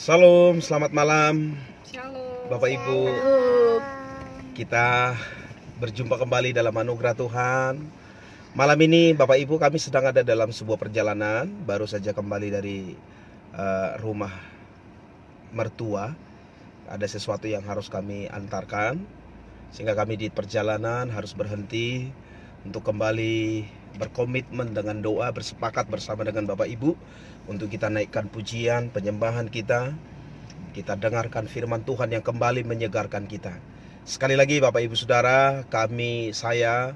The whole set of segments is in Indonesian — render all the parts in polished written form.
Salam, selamat malam Shalom. Bapak Ibu. Kita berjumpa kembali dalam anugerah Tuhan. Malam ini Bapak Ibu, kami sedang ada dalam sebuah perjalanan. Baru saja kembali dari rumah mertua. Ada sesuatu yang harus kami antarkan, sehingga kami di perjalanan harus berhenti untuk kembali berkomitmen dengan doa, bersepakat bersama dengan Bapak Ibu untuk kita naikkan pujian, penyembahan kita. Kita dengarkan firman Tuhan yang kembali menyegarkan kita. Sekali lagi Bapak Ibu Saudara, saya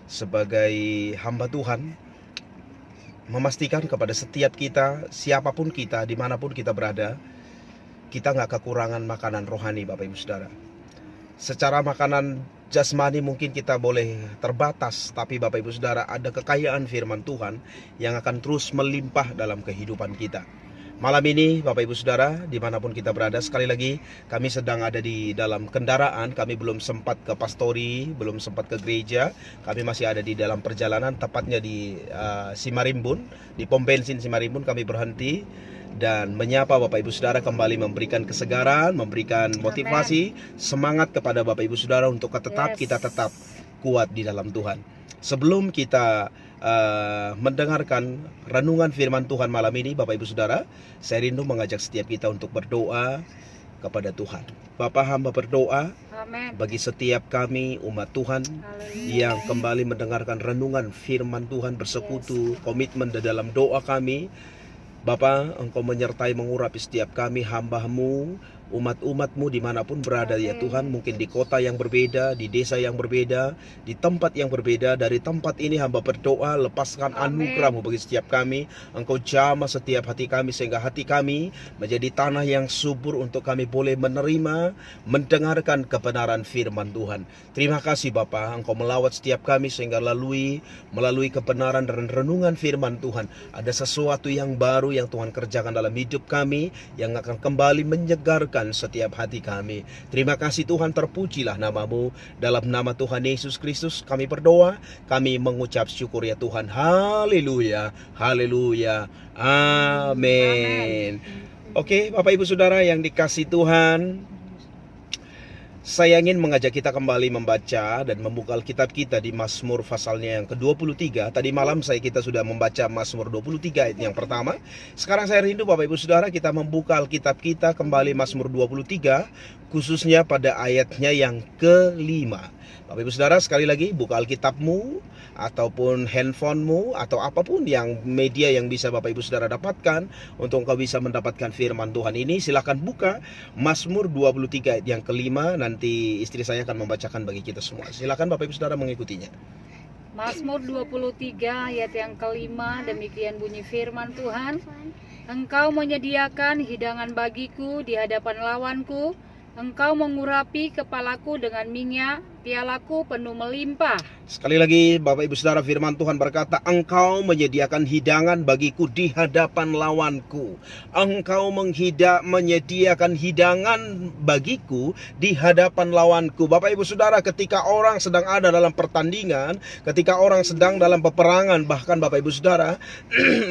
sebagai hamba Tuhan memastikan kepada setiap kita, siapapun kita, dimanapun kita berada, kita nggak kekurangan makanan rohani Bapak Ibu Saudara. Secara makanan jasmani mungkin kita boleh terbatas, tapi Bapak Ibu Saudara, ada kekayaan firman Tuhan yang akan terus melimpah dalam kehidupan kita. Malam ini Bapak Ibu Saudara, dimanapun kita berada, sekali lagi kami sedang ada di dalam kendaraan. Kami belum sempat ke pastori, belum sempat ke gereja. Kami masih ada di dalam perjalanan, tepatnya di Simarimbun, di pom bensin Simarimbun. Kami berhenti dan menyapa Bapak Ibu Saudara, kembali memberikan kesegaran, memberikan motivasi, semangat kepada Bapak Ibu Saudara untuk kita tetap kuat di dalam Tuhan. Sebelum kita mendengarkan renungan firman Tuhan malam ini, Bapak Ibu Saudara, saya rindu mengajak setiap kita untuk berdoa kepada Tuhan. Bapak, hamba berdoa bagi setiap kami umat Tuhan yang kembali mendengarkan renungan firman Tuhan, bersekutu, komitmen di dalam doa kami. Bapak, Engkau menyertai mengurapi setiap kami, hamba-Mu, umat-umat-Mu dimanapun berada ya Tuhan. Mungkin di kota yang berbeda, di desa yang berbeda, di tempat yang berbeda. Dari tempat ini hamba berdoa, lepaskan anugerah-Mu bagi setiap kami. Engkau jamah setiap hati kami, sehingga hati kami menjadi tanah yang subur untuk kami boleh menerima, mendengarkan kebenaran firman Tuhan. Terima kasih Bapak, Engkau melawat setiap kami, sehingga melalui kebenaran dan renungan firman Tuhan, ada sesuatu yang baru yang Tuhan kerjakan dalam hidup kami, yang akan kembali menyegarkan setiap hati kami. Terima kasih Tuhan, terpujilah nama-Mu. Dalam nama Tuhan Yesus Kristus kami berdoa, kami mengucap syukur ya Tuhan. Haleluya, haleluya, amin. Oke, Bapak Ibu Saudara yang dikasih Tuhan, saya ingin mengajak kita kembali membaca dan membuka Alkitab kita di Mazmur pasalnya yang ke-23. Tadi malam kita sudah membaca Mazmur 23 ayat yang pertama. Sekarang saya rindu Bapak Ibu Saudara kita membuka Alkitab kita kembali Mazmur 23, khususnya pada ayatnya yang kelima. Bapak Ibu Saudara, sekali lagi buka Alkitabmu ataupun handphonemu atau apapun yang media yang bisa Bapak Ibu Saudara dapatkan untuk engkau bisa mendapatkan firman Tuhan ini. Silakan buka Mazmur 23 ayat yang kelima. Nanti istri saya akan membacakan bagi kita semua. Silakan Bapak Ibu Saudara mengikutinya. Mazmur 23 ayat yang kelima, demikian bunyi firman Tuhan. Engkau menyediakan hidangan bagiku di hadapan lawanku. Engkau mengurapi kepalaku dengan minyak, pialaku penuh melimpah. Sekali lagi Bapak Ibu Saudara, firman Tuhan berkata, Engkau menyediakan hidangan bagiku di hadapan lawanku. Engkau menyediakan hidangan bagiku di hadapan lawanku. Bapak Ibu Saudara, ketika orang sedang ada dalam pertandingan, ketika orang sedang dalam peperangan, bahkan Bapak Ibu Saudara,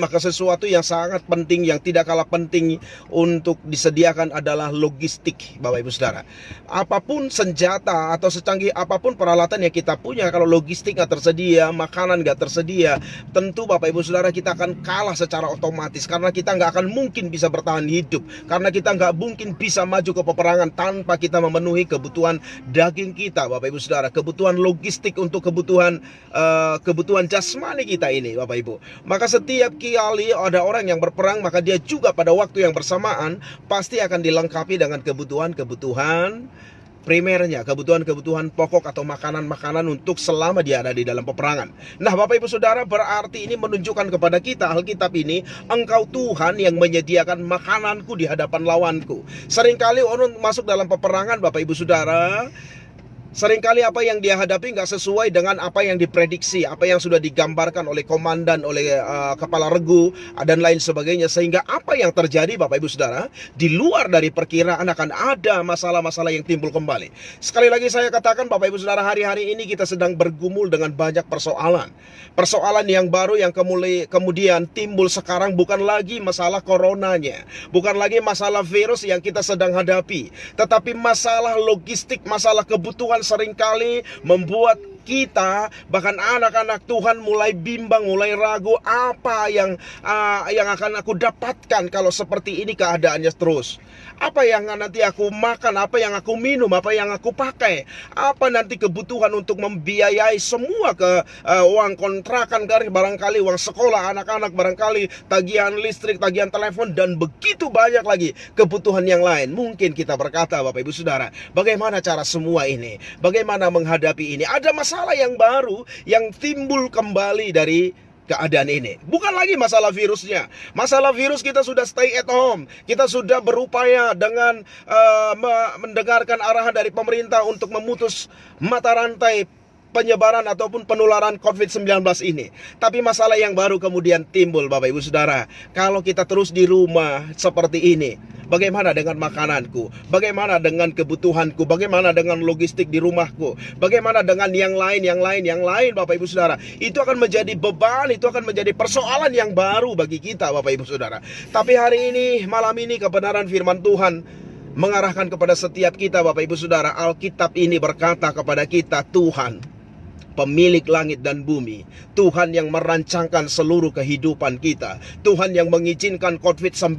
maka sesuatu yang sangat penting, yang tidak kalah penting untuk disediakan adalah logistik Bapak Ibu Saudara. Apapun senjata atau secanggih apapun peralatan yang kita punya, kalau logistik nggak tersedia, makanan nggak tersedia, tentu Bapak Ibu Saudara kita akan kalah secara otomatis. Karena kita nggak akan mungkin bisa bertahan hidup, karena kita nggak mungkin bisa maju ke peperangan tanpa kita memenuhi kebutuhan daging kita Bapak Ibu Saudara, kebutuhan logistik untuk kebutuhan jasmani kita ini Bapak Ibu. Maka setiap kali ada orang yang berperang, maka dia juga pada waktu yang bersamaan pasti akan dilengkapi dengan kebutuhan primernya, kebutuhan pokok atau makanan-makanan untuk selama dia ada di dalam peperangan. Nah Bapak Ibu Saudara, berarti ini menunjukkan kepada kita, Alkitab ini, Engkau Tuhan yang menyediakan makananku di hadapan lawanku. Seringkali orang masuk dalam peperangan Bapak Ibu Saudara, Seringkali apa yang dia hadapi nggak sesuai dengan apa yang diprediksi, apa yang sudah digambarkan oleh komandan, oleh kepala regu, dan lain sebagainya. Sehingga apa yang terjadi Bapak Ibu Saudara, di luar dari perkiraan akan ada masalah-masalah yang timbul kembali. Sekali lagi saya katakan Bapak Ibu Saudara, hari-hari ini kita sedang bergumul dengan banyak persoalan. Persoalan yang baru yang kemudian timbul sekarang bukan lagi masalah coronanya, bukan lagi masalah virus yang kita sedang hadapi, tetapi masalah logistik, masalah kebutuhan seringkali membuat kita, bahkan anak-anak Tuhan mulai bimbang, mulai ragu, apa yang akan aku dapatkan kalau seperti ini keadaannya terus. Apa yang nanti aku makan, apa yang aku minum, apa yang aku pakai, apa nanti kebutuhan untuk membiayai semua uang kontrakan, barangkali uang sekolah anak-anak, barangkali tagihan listrik, tagihan telepon, dan begitu banyak lagi kebutuhan yang lain. Mungkin kita berkata Bapak Ibu Saudara, bagaimana cara semua ini? Bagaimana menghadapi ini? Ada masalah yang baru yang timbul kembali dari keadaan ini. Bukan lagi masalah virusnya. Masalah virus kita sudah stay at home. Kita sudah berupaya dengan mendengarkan arahan dari pemerintah untuk memutus mata rantai penyebaran ataupun penularan COVID-19 ini. Tapi masalah yang baru kemudian timbul Bapak Ibu Saudara. Kalau kita terus di rumah seperti ini, bagaimana dengan makananku? Bagaimana dengan kebutuhanku? Bagaimana dengan logistik di rumahku? Bagaimana dengan yang lain Bapak Ibu Saudara? Itu akan menjadi beban, itu akan menjadi persoalan yang baru bagi kita Bapak Ibu Saudara. Tapi hari ini, malam ini kebenaran firman Tuhan mengarahkan kepada setiap kita Bapak Ibu Saudara. Alkitab ini berkata kepada kita, Tuhan pemilik langit dan bumi, Tuhan yang merancangkan seluruh kehidupan kita, Tuhan yang mengizinkan COVID-19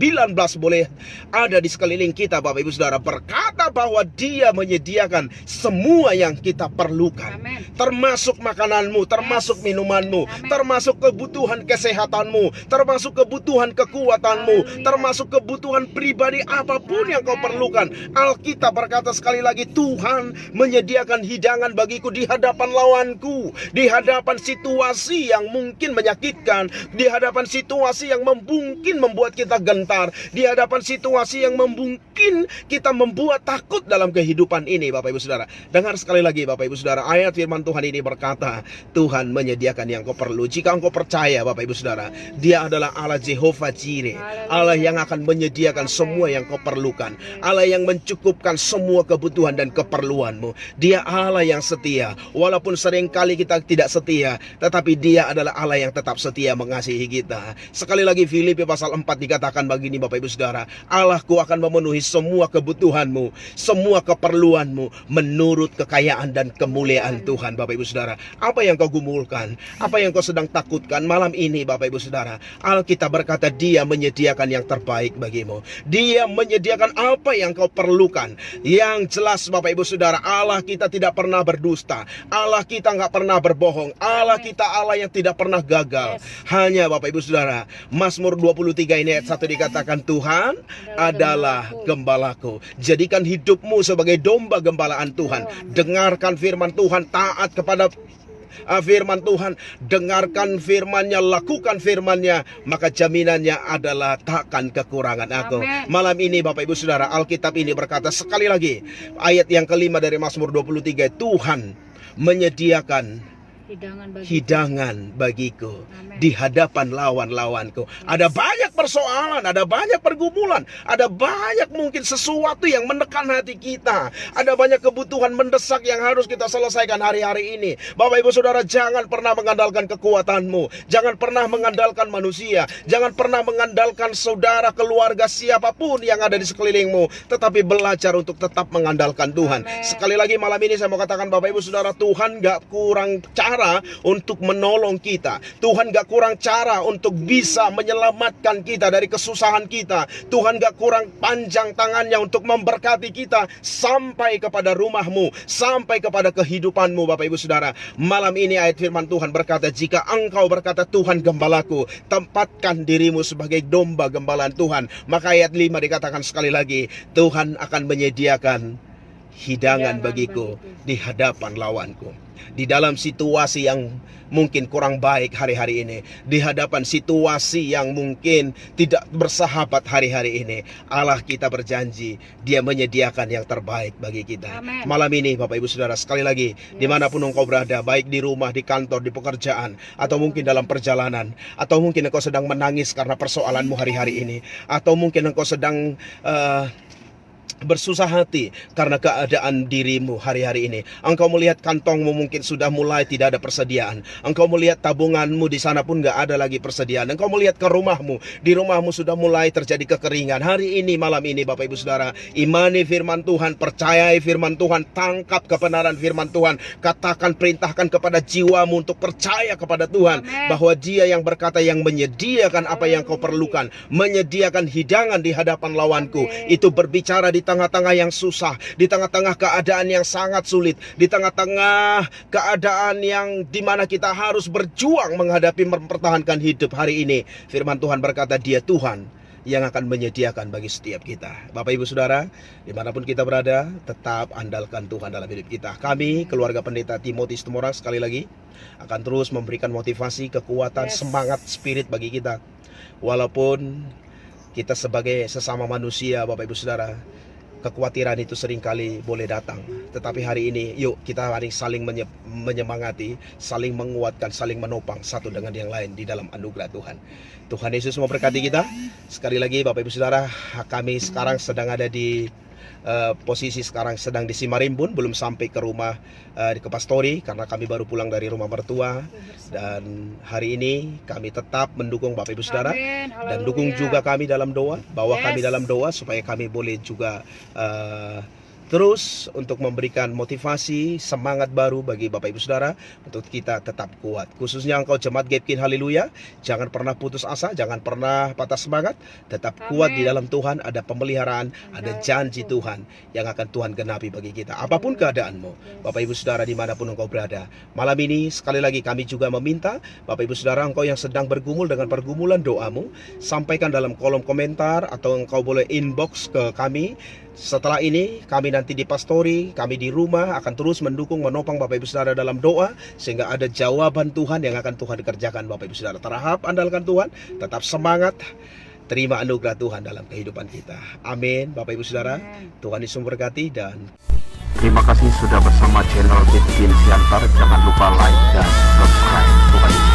boleh ada di sekeliling kita Bapak Ibu Saudara, berkata bahwa Dia menyediakan semua yang kita perlukan. Amen. Termasuk makananmu, termasuk minumanmu, Amen. termasuk kebutuhan kesehatanmu, termasuk kebutuhan kekuatanmu, Haleluya. termasuk kebutuhan pribadi apapun yang kau perlukan. Alkitab berkata sekali lagi, Tuhan menyediakan hidangan bagiku di hadapan lawanku, di hadapan situasi yang mungkin menyakitkan, di hadapan situasi yang mungkin membuat kita gentar, di hadapan situasi yang mungkin kita membuat takut dalam kehidupan ini Bapak Ibu Saudara. Dengar sekali lagi Bapak Ibu Saudara, ayat firman Tuhan ini berkata, Tuhan menyediakan yang kau perlu. Jika engkau percaya Bapak Ibu Saudara, Dia adalah Allah Jehovah Jireh, Allah yang akan menyediakan semua yang kau perlukan, Allah yang mencukupkan semua kebutuhan dan keperluanmu. Dia Allah yang setia, walaupun sering kali kita tidak setia, tetapi Dia adalah Allah yang tetap setia mengasihi kita. Sekali lagi Filipi pasal 4 dikatakan begini Bapak Ibu Saudara, Allahku akan memenuhi semua kebutuhanmu, semua keperluanmu menurut kekayaan dan kemuliaan Tuhan. Bapak Ibu Saudara, apa yang kau gumulkan, apa yang kau sedang takutkan malam ini Bapak Ibu Saudara, Alkitab berkata Dia menyediakan yang terbaik bagimu. Dia menyediakan apa yang kau perlukan. Yang jelas Bapak Ibu Saudara, Allah kita tidak pernah berdusta, Allah kita nggak pernah berbohong, Allah kita Allah yang tidak pernah gagal. Hanya Bapak Ibu Saudara, Mazmur 23 ini ayat 1 dikatakan, Tuhan adalah gembalaku. Jadikan hidupmu sebagai domba gembalaan Tuhan. Dengarkan firman Tuhan, taat kepada firman Tuhan, dengarkan firman-Nya, lakukan firman-Nya, maka jaminannya adalah takkan kekurangan aku. Amen. Malam ini Bapak Ibu Saudara, Alkitab ini berkata sekali lagi, ayat yang kelima dari Mazmur 23, Tuhan menyediakan hidangan bagiku Amen. di hadapan lawan-lawanku. Ada banyak persoalan, ada banyak pergumulan, ada banyak mungkin sesuatu yang menekan hati kita, ada banyak kebutuhan mendesak yang harus kita selesaikan hari-hari ini. Bapak Ibu Saudara, jangan pernah mengandalkan kekuatanmu, jangan pernah mengandalkan manusia, jangan pernah mengandalkan saudara, keluarga, siapapun yang ada di sekelilingmu, tetapi belajar untuk tetap mengandalkan Tuhan. Amen. Sekali lagi malam ini saya mau katakan Bapak Ibu Saudara, Tuhan gak kurang cara untuk menolong kita. Tuhan gak kurang cara untuk bisa menyelamatkan kita dari kesusahan kita. Tuhan gak kurang panjang tangannya untuk memberkati kita sampai kepada rumahmu, sampai kepada kehidupanmu Bapak Ibu Saudara. Malam ini ayat firman Tuhan berkata, jika engkau berkata Tuhan gembalaku, tempatkan dirimu sebagai domba gembalaan Tuhan. Maka ayat 5 dikatakan sekali lagi, Tuhan akan menyediakan hidangan bagiku di hadapan lawanku. Di dalam situasi yang mungkin kurang baik hari-hari ini, di hadapan situasi yang mungkin tidak bersahabat hari-hari ini, Allah kita berjanji Dia menyediakan yang terbaik bagi kita. Amen. Malam ini Bapak Ibu Saudara, sekali lagi, dimanapun engkau berada, baik di rumah, di kantor, di pekerjaan, atau mungkin dalam perjalanan, atau mungkin engkau sedang menangis karena persoalanmu hari-hari ini, atau mungkin engkau sedang bersusah hati karena keadaan dirimu hari-hari ini. Engkau melihat kantongmu mungkin sudah mulai tidak ada persediaan. Engkau melihat tabunganmu di sana pun gak ada lagi persediaan. Engkau melihat ke rumahmu, di rumahmu sudah mulai terjadi kekeringan. Hari ini, malam ini Bapak Ibu Saudara, imani firman Tuhan, percayai firman Tuhan, tangkap kebenaran firman Tuhan. Katakan, perintahkan kepada jiwamu untuk percaya kepada Tuhan. Amen. Bahwa Dia yang berkata, yang menyediakan apa yang kau perlukan, menyediakan hidangan di hadapan lawanku. Amen. Itu berbicara di tengah-tengah yang susah, di tengah-tengah keadaan yang sangat sulit, di tengah-tengah keadaan yang dimana kita harus berjuang menghadapi, mempertahankan hidup hari ini. Firman Tuhan berkata, Dia Tuhan yang akan menyediakan bagi setiap kita. Bapak Ibu Saudara, dimanapun kita berada, tetap andalkan Tuhan dalam hidup kita. Kami, keluarga pendeta Timotius Tumorang, sekali lagi akan terus memberikan motivasi, kekuatan, semangat, spirit bagi kita. Walaupun kita sebagai sesama manusia, Bapak Ibu Saudara, kekhawatiran itu seringkali boleh datang. Tetapi hari ini, yuk kita saling menyemangati, saling menguatkan, saling menopang satu dengan yang lain di dalam anugerah Tuhan. Tuhan Yesus memberkati kita. Sekali lagi Bapak Ibu Saudara, kami sekarang sedang ada di posisi sekarang sedang di Simarimbun, belum sampai ke rumah ke Pastori karena kami baru pulang dari rumah mertua. Dan hari ini kami tetap mendukung Bapak Ibu Saudara. Amen. Dan dukung Haleluya. juga kami dalam doa, bawa kami dalam doa supaya kami boleh juga terus untuk memberikan motivasi, semangat baru bagi Bapak Ibu Saudara untuk kita tetap kuat. Khususnya engkau jemaat Gapkin, haleluya, jangan pernah putus asa, jangan pernah patah semangat, tetap kuat di dalam Tuhan. Ada pemeliharaan, ada janji Tuhan yang akan Tuhan genapi bagi kita. Apapun keadaanmu, Bapak Ibu Saudara dimanapun engkau berada, malam ini sekali lagi kami juga meminta Bapak Ibu Saudara, engkau yang sedang bergumul dengan pergumulan doamu, sampaikan dalam kolom komentar atau engkau boleh inbox ke kami. Setelah ini kami nanti di Pastori, kami di rumah akan terus mendukung, menopang Bapak Ibu Saudara dalam doa, sehingga ada jawaban Tuhan yang akan Tuhan kerjakan. Bapak Ibu Saudara, terhadap andalkan Tuhan, tetap semangat, terima anugerah Tuhan dalam kehidupan kita. Amin. Bapak Ibu Saudara, Tuhan Yesus memberkati. Dan terima kasih sudah bersama channel Gapkin Siantar. Jangan lupa like dan subscribe. Tuhan Yesus